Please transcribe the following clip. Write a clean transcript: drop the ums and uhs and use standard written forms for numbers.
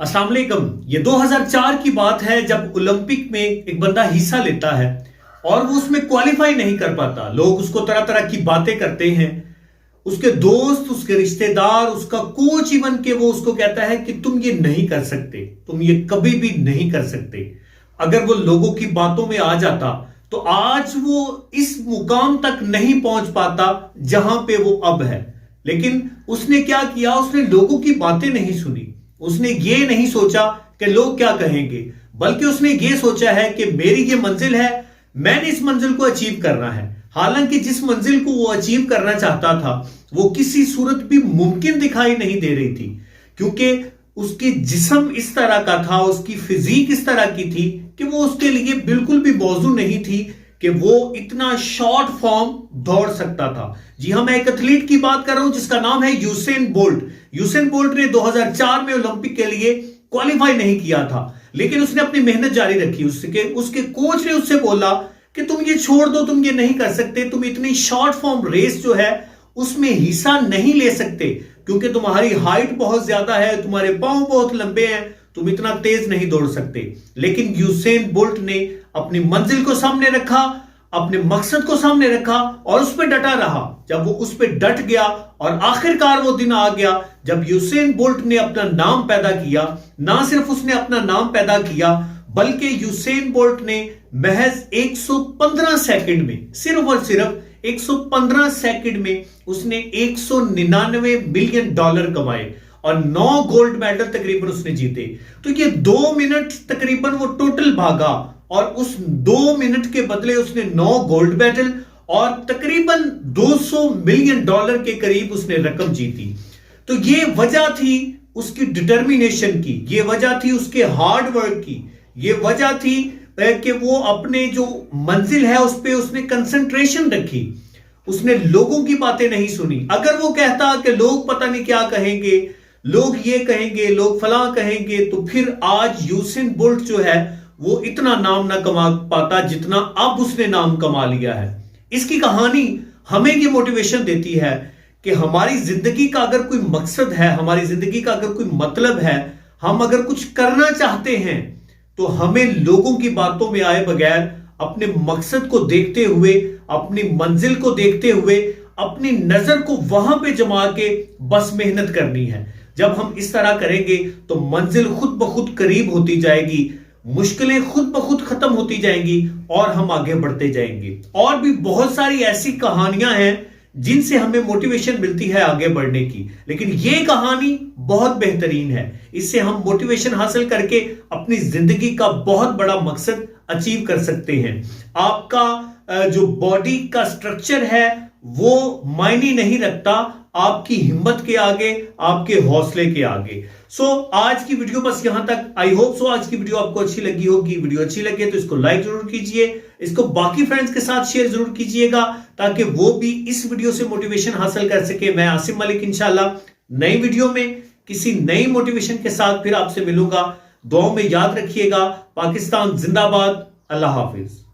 अस्सलाम वालेकुम। ये 2004 की बात है जब ओलंपिक में एक बंदा हिस्सा लेता है और वो उसमें क्वालिफाई नहीं कर पाता। लोग उसको तरह तरह की बातें करते हैं, उसके दोस्त, उसके रिश्तेदार, उसका कोच इवन के वो उसको कहता है कि तुम ये नहीं कर सकते, तुम ये कभी भी नहीं कर सकते। अगर वो लोगों की बातों में आ जाता तो आज वो इस मुकाम तक नहीं पहुंच पाता जहां पे वो अब है। लेकिन उसने क्या किया, उसने लोगों की बातें नहीं सुनी, उसने ये नहीं सोचा कि लोग क्या कहेंगे, बल्कि उसने ये सोचा है कि मेरी ये मंजिल है, मैंने इस मंजिल को अचीव करना है। हालांकि जिस मंजिल को वो अचीव करना चाहता था वो किसी सूरत भी मुमकिन दिखाई नहीं दे रही थी, क्योंकि उसकी जिस्म इस तरह का था, उसकी फिजिक इस तरह की थी कि वो उसके लिए बिल्कुल भी मौजू नहीं थी कि वो इतना शॉर्ट फॉर्म दौड़ सकता था। जी हां, मैं एक एथलीट की बात कर रहा हूं जिसका नाम है यूसेन बोल्ट। यूसेन बोल्ट ने 2004 में ओलंपिक के लिए क्वालिफाई नहीं किया था, लेकिन उसने अपनी मेहनत जारी रखी। उसके कोच ने उससे बोला कि तुम ये छोड़ दो, तुम ये नहीं कर सकते, तुम इतनी शॉर्ट फॉर्म रेस जो है उसमें हिस्सा नहीं ले सकते, क्योंकि तुम्हारी हाइट बहुत ज्यादा है, तुम्हारे पांव बहुत लंबे हैं, तुम इतना तेज नहीं दौड़ सकते। लेकिन यूसेन बोल्ट ने अपनी मंजिल को सामने रखा, अपने मकसद को सामने रखा और उस पर डटा रहा। जब वो उस पर डट गया और आखिरकार वो दिन आ गया जब यूसेन बोल्ट ने अपना नाम पैदा किया। ना सिर्फ उसने अपना नाम पैदा किया, बल्कि यूसेन बोल्ट ने महज 115 सेकंड में, सिर्फ और सिर्फ 115 सेकंड में उसने $199 मिलियन कमाए और 9 गोल्ड मेडल तकरीबन उसने जीते। तो ये 2 मिनट तकरीबन वो टोटल भागा और उस 2 मिनट के बदले उसने 9 गोल्ड मेडल और तकरीबन $200 मिलियन के करीब उसने रकम जीती। तो ये वजह थी उसकी डिटर्मिनेशन की, ये वजह थी उसके हार्ड वर्क की, ये वजह थी कि वो अपने जो मंजिल है उस पे उसने कंसंट्रेशन रखी, उसने लोगों की बातें नहीं सुनी। अगर वो कहता कि लोग पता नहीं क्या कहेंगे, लोग ये कहेंगे, लोग फलां कहेंगे, तो फिर आज यूसेन बोल्ट जो है वो इतना नाम ना कमा पाता जितना अब उसने नाम कमा लिया है। इसकी कहानी हमें ये मोटिवेशन देती है कि हमारी जिंदगी का अगर कोई मकसद है, हमारी जिंदगी का अगर कोई मतलब है, हम अगर कुछ करना चाहते हैं, तो हमें लोगों की बातों में आए बगैर अपने मकसद को देखते हुए, अपनी मंजिल को देखते हुए, अपनी नजर को वहां पे जमा के बस मेहनत करनी है। जब हम इस तरह करेंगे तो मंजिल खुद ब खुद करीब होती जाएगी, मुश्किलें खुद ब खुद खत्म होती जाएंगी और हम आगे बढ़ते जाएंगे। और भी बहुत सारी ऐसी कहानियां हैं जिनसे हमें मोटिवेशन मिलती है आगे बढ़ने की, लेकिन ये कहानी बहुत बेहतरीन है। इससे हम मोटिवेशन हासिल करके अपनी जिंदगी का बहुत बड़ा मकसद अचीव कर सकते हैं। आपका जो बॉडी का स्ट्रक्चर है वो मायने नहीं रखता आपकी हिम्मत के आगे, आपके हौसले के आगे। आज की वीडियो बस यहां तक। आई होप सो आज की वीडियो आपको अच्छी लगी होगी। वीडियो अच्छी लगे तो इसको लाइक जरूर कीजिए, इसको बाकी फ्रेंड्स के साथ शेयर जरूर कीजिएगा ताकि वो भी इस वीडियो से मोटिवेशन हासिल कर सके। मैं आसिम मलिक इंशाल्लाह नई वीडियो में किसी नई मोटिवेशन के साथ फिर आपसे मिलूंगा। दुआओं में याद रखिएगा। पाकिस्तान जिंदाबाद। अल्लाह हाफिज।